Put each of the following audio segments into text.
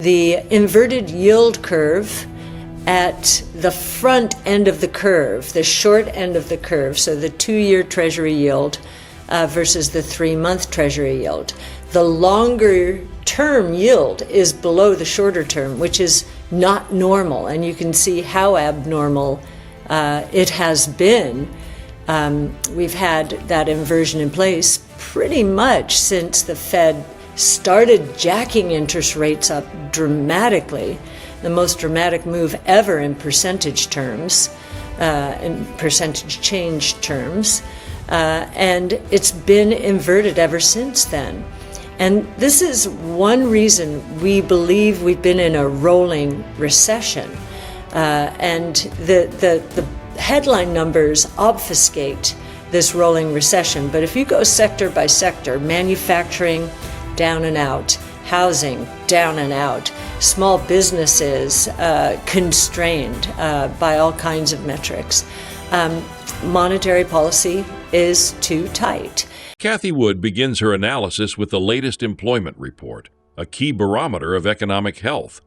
The inverted yield curve at the front end of the curve, the short end of the curve, so the 2-year Treasury yield versus the 3-month Treasury yield. The longer term yield is below the shorter term, which is not normal, and you can see how abnormal it has been. We've had that inversion in place pretty much since the Fed started jacking interest rates up dramatically, the most dramatic move ever in percentage terms, in percentage change terms, and it's been inverted ever since then. And this is one reason we believe we've been in a rolling recession, and the headline numbers obfuscate this rolling recession. But if you go sector by sector, manufacturing, down and out, housing, down and out, small businesses constrained by all kinds of metrics. Monetary policy is too tight. Cathie Wood begins her analysis with the latest employment report, a key barometer of economic health.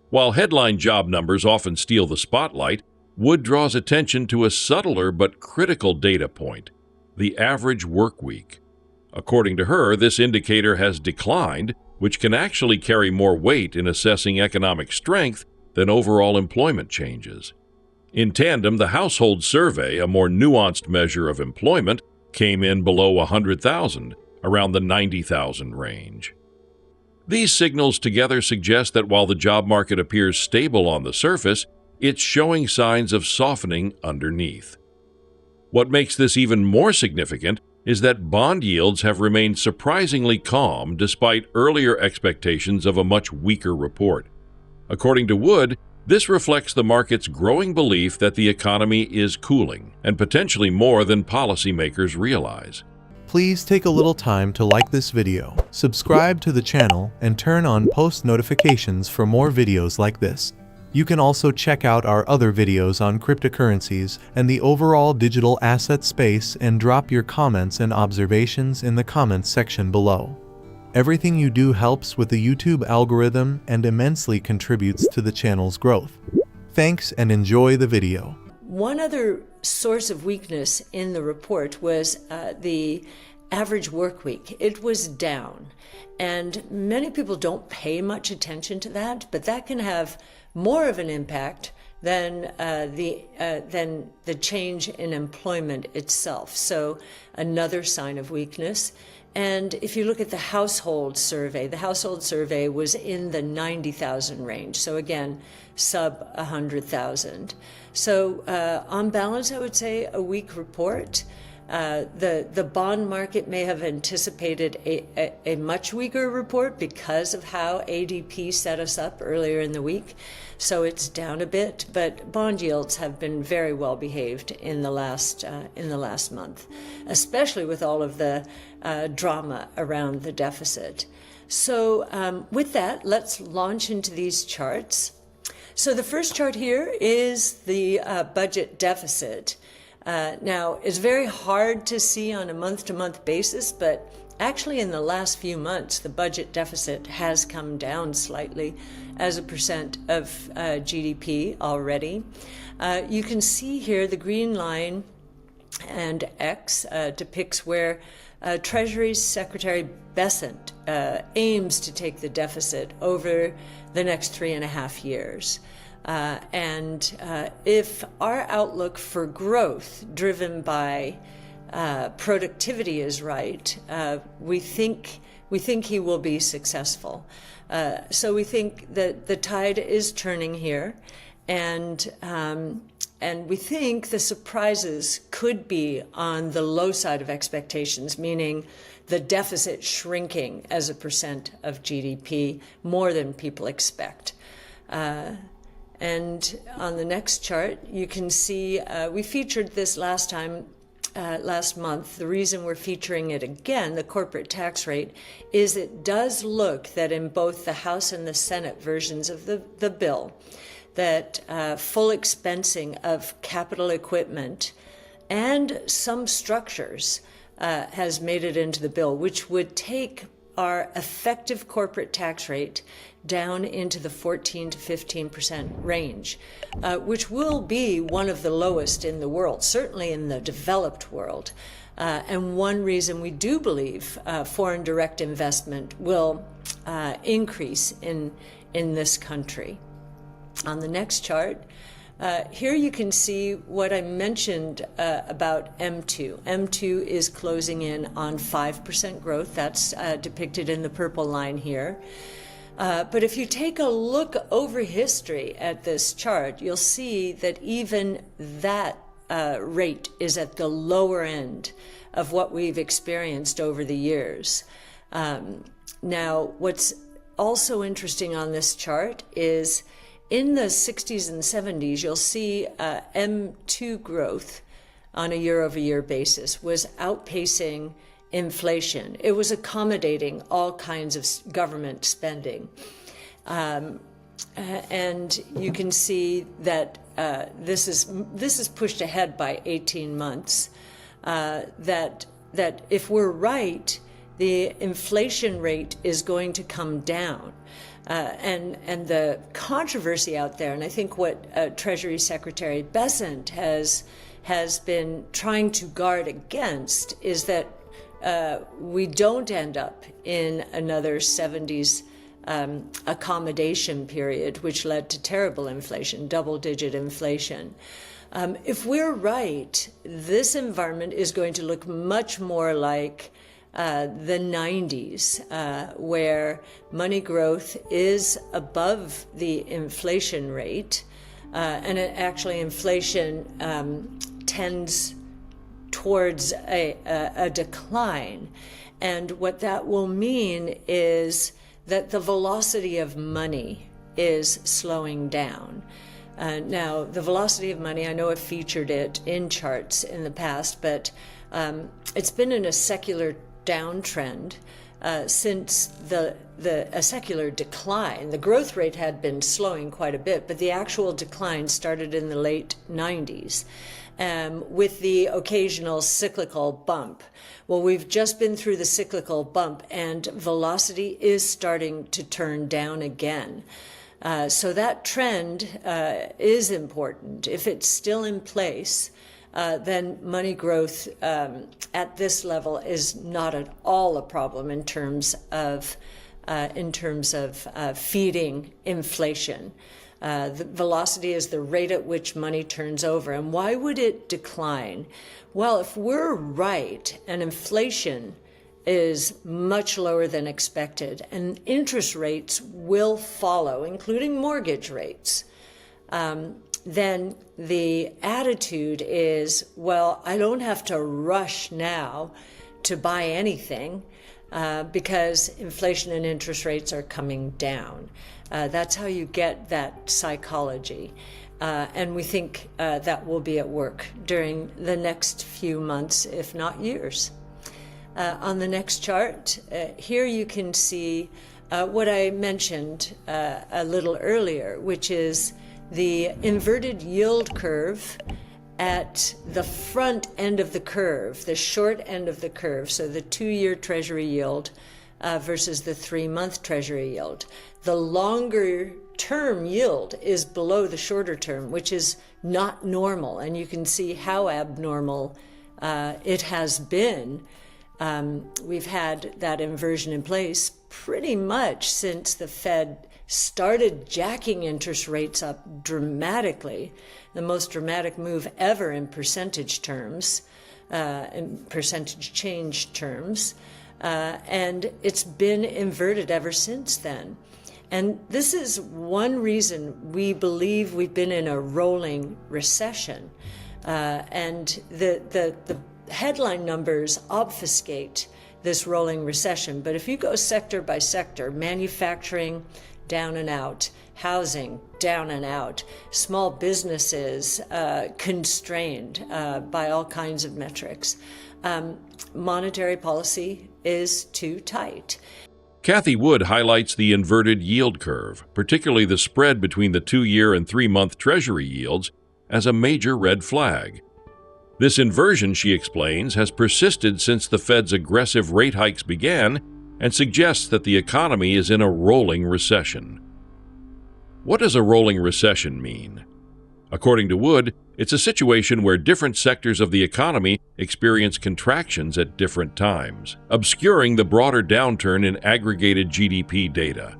While headline job numbers often steal the spotlight, Wood draws attention to a subtler but critical data point, the average work week. According to her, this indicator has declined, which can actually carry more weight in assessing economic strength than overall employment changes. In tandem, the household survey, a more nuanced measure of employment, came in below 100,000, around the 90,000 range. These signals together suggest that while the job market appears stable on the surface, it's showing signs of softening underneath. What makes this even more significant is that bond yields have remained surprisingly calm despite earlier expectations of a much weaker report. According to Wood, this reflects the market's growing belief that the economy is cooling, and potentially more than policymakers realize. Please take a little time to like this video, subscribe to the channel, and turn on post notifications for more videos like this. You can also check out our other videos on cryptocurrencies and the overall digital asset space and drop your comments and observations in the comments section below. Everything you do helps with the YouTube algorithm and immensely contributes to the channel's growth. Thanks and enjoy the video. One other source of weakness in the report was the average work week. It was down, and many people don't pay much attention to that, but that can have more of an impact than the change in employment itself. So another sign of weakness. And if you look at the household survey was in the 90,000 range. So again, sub 100,000. So on balance, I would say a weak report. The bond market may have anticipated a much weaker report because of how ADP set us up earlier in the week. So it's down a bit, but bond yields have been very well behaved in the last month, especially with all of the drama around the deficit. So with that, let's launch into these charts. So the first chart here is the budget deficit. Now, it's very hard to see on a month-to-month basis, but actually in the last few months, the budget deficit has come down slightly as a percent of GDP already. You can see here the green line and X depicts where Treasury Secretary Bessent aims to take the deficit over the next 3.5 years. If our outlook for growth driven by productivity is right, we think he will be successful. So we think that the tide is turning here, and we think the surprises could be on the low side of expectations, meaning the deficit shrinking as a percent of GDP more than people expect. And on the next chart, you can see we featured this last month. The reason we're featuring it again, the corporate tax rate, is it does look that in both the House and the Senate versions of the bill, that full expensing of capital equipment and some structures has made it into the bill, which would take our effective corporate tax rate down into the 14 to 15% range, which will be one of the lowest in the world, certainly in the developed world. And one reason we do believe foreign direct investment will increase in this country. On the next chart, here you can see what I mentioned about M2. M2 is closing in on 5% growth. That's depicted in the purple line here. But if you take a look over history at this chart, you'll see that even that rate is at the lower end of what we've experienced over the years. Now, what's also interesting on this chart is in the 60s and 70s, you'll see M2 growth on a year-over-year basis was outpacing inflation. It was accommodating all kinds of government spending. And you can see that this is pushed ahead by 18 months, that if we're right, the inflation rate is going to come down. And the controversy out there, and I think what Treasury Secretary Bessent has been trying to guard against, is that we don't end up in another 70s accommodation period, which led to terrible inflation, double-digit inflation. If we're right, this environment is going to look much more like the 90s, where money growth is above the inflation rate, and actually inflation tends towards a decline. And what that will mean is that the velocity of money is slowing down. Now, the velocity of money, I know I've featured it in charts in the past, but it's been in a secular downtrend since a secular decline. The growth rate had been slowing quite a bit, but the actual decline started in the late 90s. With the occasional cyclical bump. Well, we've just been through the cyclical bump, and velocity is starting to turn down again. So that trend is important. If it's still in place, then money growth at this level is not at all a problem in terms of feeding inflation. The velocity is the rate at which money turns over. And why would it decline? Well, if we're right and inflation is much lower than expected and interest rates will follow, including mortgage rates, then the attitude is, well, I don't have to rush now to buy anything because inflation and interest rates are coming down. That's how you get that psychology. And we think that will be at work during the next few months, if not years. On the next chart, here you can see what I mentioned a little earlier, which is the inverted yield curve at the front end of the curve, the short end of the curve, so the 2-year Treasury yield versus the 3-month Treasury yield. The longer term yield is below the shorter term, which is not normal, and you can see how abnormal it has been. We've had that inversion in place pretty much since the Fed started jacking interest rates up dramatically, the most dramatic move ever in percentage terms, in percentage change terms, and it's been inverted ever since then. And this is one reason we believe we've been in a rolling recession, and the headline numbers obfuscate this rolling recession. But if you go sector by sector, manufacturing, down and out, housing, down and out, small businesses constrained by all kinds of metrics. Monetary policy is too tight. Cathie Wood highlights the inverted yield curve, particularly the spread between the 2-year and 3-month Treasury yields, as a major red flag. This inversion, she explains, has persisted since the Fed's aggressive rate hikes began and suggests that the economy is in a rolling recession. What does a rolling recession mean? According to Wood, it's a situation where different sectors of the economy experience contractions at different times, obscuring the broader downturn in aggregated GDP data.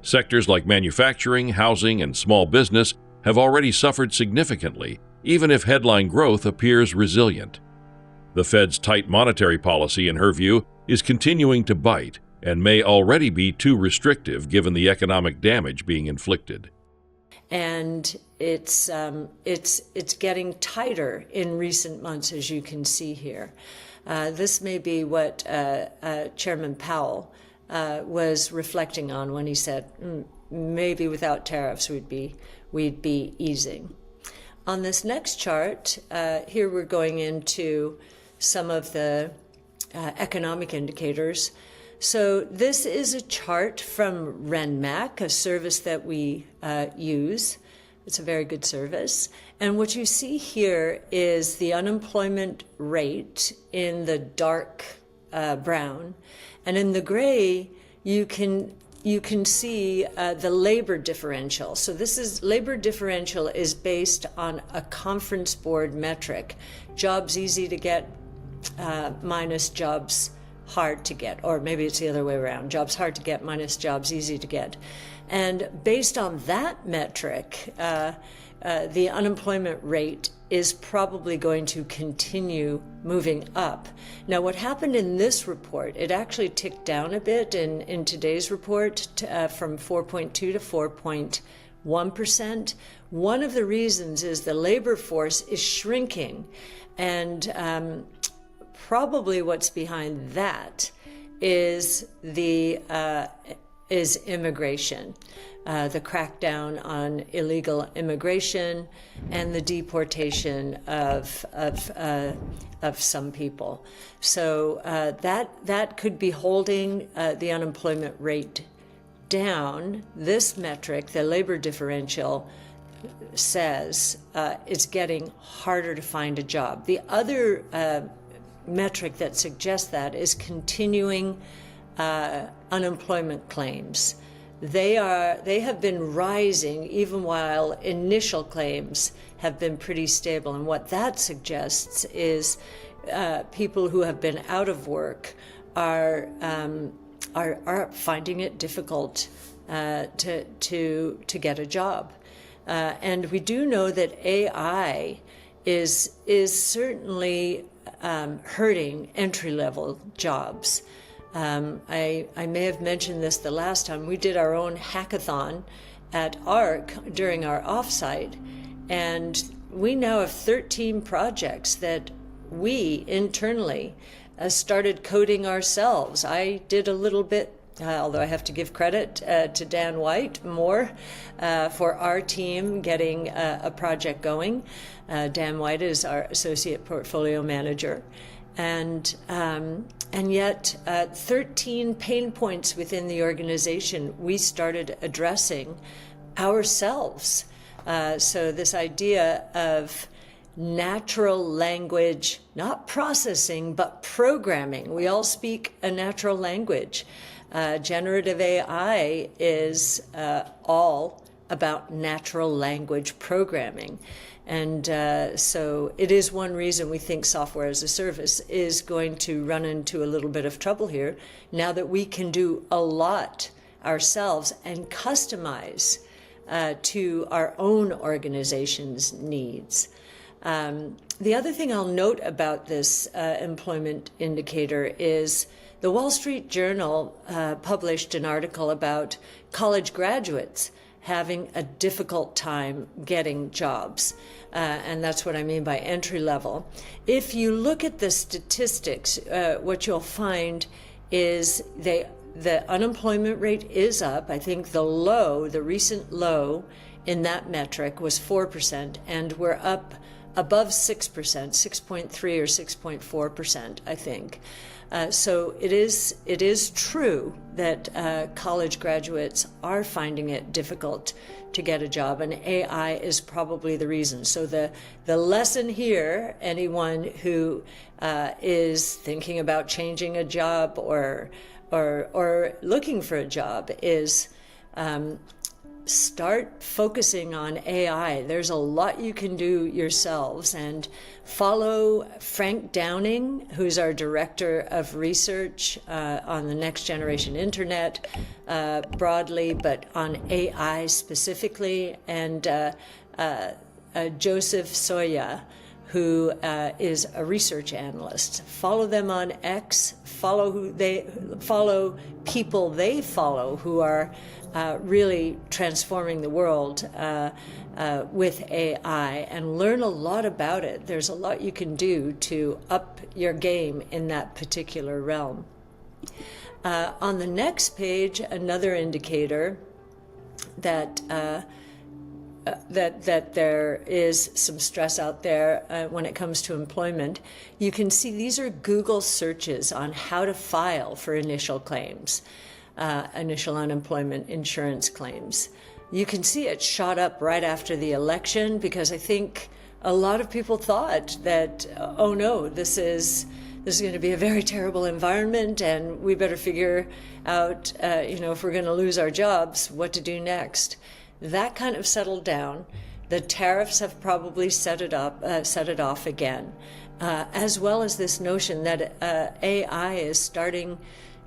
Sectors like manufacturing, housing, and small business have already suffered significantly, even if headline growth appears resilient. The Fed's tight monetary policy, in her view, is continuing to bite and may already be too restrictive given the economic damage being inflicted. And it's getting tighter in recent months, as you can see here. This may be what Chairman Powell was reflecting on when he said, maybe without tariffs we'd be easing. On this next chart, here we're going into some of the economic indicators. So this is a chart from RenMac, a service that we use. It's a very good service. And what you see here is the unemployment rate in the dark brown. And in the gray, you can see the labor differential. So this is labor differential is based on a conference board metric. Jobs easy to get minus jobs hard to get, or maybe it's the other way around, jobs hard to get minus jobs easy to get. And based on that metric, the unemployment rate is probably going to continue moving up. Now, what happened in this report, it actually ticked down a bit in today's report from 4.2 to 4.1%. One of the reasons is the labor force is shrinking, and probably what's behind that is immigration, the crackdown on illegal immigration, and the deportation of some people. So that could be holding the unemployment rate down. This metric, the labor differential, says it's getting harder to find a job. The other metric that suggests that is continuing unemployment claims. They have been rising even while initial claims have been pretty stable. And what that suggests is people who have been out of work are finding it difficult to get a job. And we do know that AI is certainly hurting entry-level jobs. I may have mentioned this the last time. We did our own hackathon at ARK during our offsite, and we now have 13 projects that we internally started coding ourselves. I did a little bit, although I have to give credit to Dan White more for our team getting a project going. Dan White is our associate portfolio manager. And yet 13 pain points within the organization we started addressing ourselves. So this idea of natural language, not processing, but programming. We all speak a natural language. Generative AI is all about natural language programming. And so it is one reason we think software as a service is going to run into a little bit of trouble here now that we can do a lot ourselves and customize to our own organization's needs. The other thing I'll note about this employment indicator is the Wall Street Journal published an article about college graduates having a difficult time getting jobs. And that's what I mean by entry level. If you look at the statistics, what you'll find is the unemployment rate is up. I think the recent low in that metric was 4%, and we're up above 6%, 6.3 or 6.4%, I think. So it is true that college graduates are finding it difficult to get a job, and AI is probably the reason. So the lesson here, anyone who is thinking about changing a job or or looking for a job is start focusing on AI. There's a lot you can do yourselves, and follow Frank Downing, who's our director of research on the next generation internet broadly, but on AI specifically, and Joseph Soya, who is a research analyst. Follow them on X. Follow people they follow who are really transforming the world with AI, and learn a lot about it. There's a lot you can do to up your game in that particular realm. On the next page, another indicator that that there is some stress out there when it comes to employment. You can see these are Google searches on how to file for initial claims, initial unemployment insurance claims. You can see it shot up right after the election, because I think a lot of people thought that, oh no, this is going to be a very terrible environment, and we better figure out, if we're going to lose our jobs, what to do next. That kind of settled down. The tariffs have probably set it off again, as well as this notion that AI is starting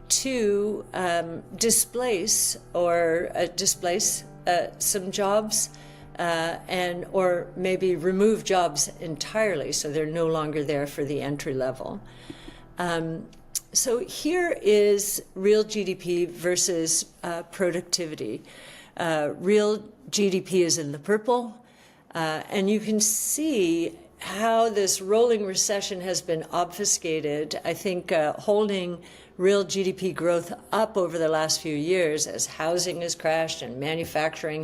to displace some jobs, or maybe remove jobs entirely, so they're no longer there for the entry level. So here is real GDP versus productivity. Real GDP is in the purple, and you can see how this rolling recession has been obfuscated, I think, holding real GDP growth up over the last few years as housing has crashed and manufacturing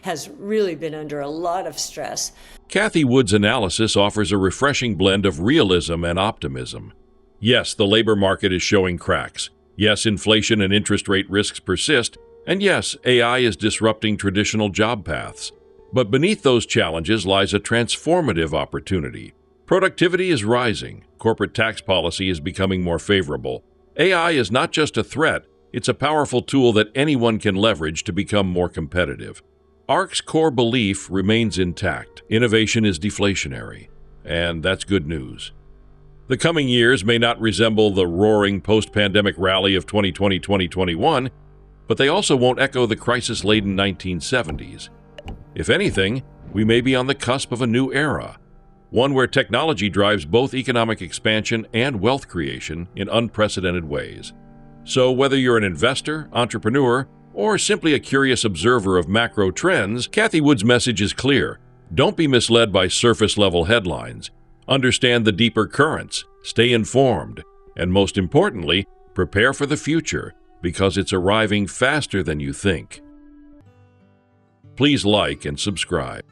has really been under a lot of stress. Cathie Wood's analysis offers a refreshing blend of realism and optimism. Yes, the labor market is showing cracks. Yes, inflation and interest rate risks persist. And yes, AI is disrupting traditional job paths. But beneath those challenges lies a transformative opportunity. Productivity is rising. Corporate tax policy is becoming more favorable. AI is not just a threat, it's a powerful tool that anyone can leverage to become more competitive. ARK's core belief remains intact. Innovation is deflationary. And that's good news. The coming years may not resemble the roaring post-pandemic rally of 2020-2021, but they also won't echo the crisis-laden 1970s. If anything, we may be on the cusp of a new era, one where technology drives both economic expansion and wealth creation in unprecedented ways. So whether you're an investor, entrepreneur, or simply a curious observer of macro trends, Cathie Wood's message is clear. Don't be misled by surface-level headlines. Understand the deeper currents, stay informed, and most importantly, prepare for the future, because it's arriving faster than you think. Please like and subscribe.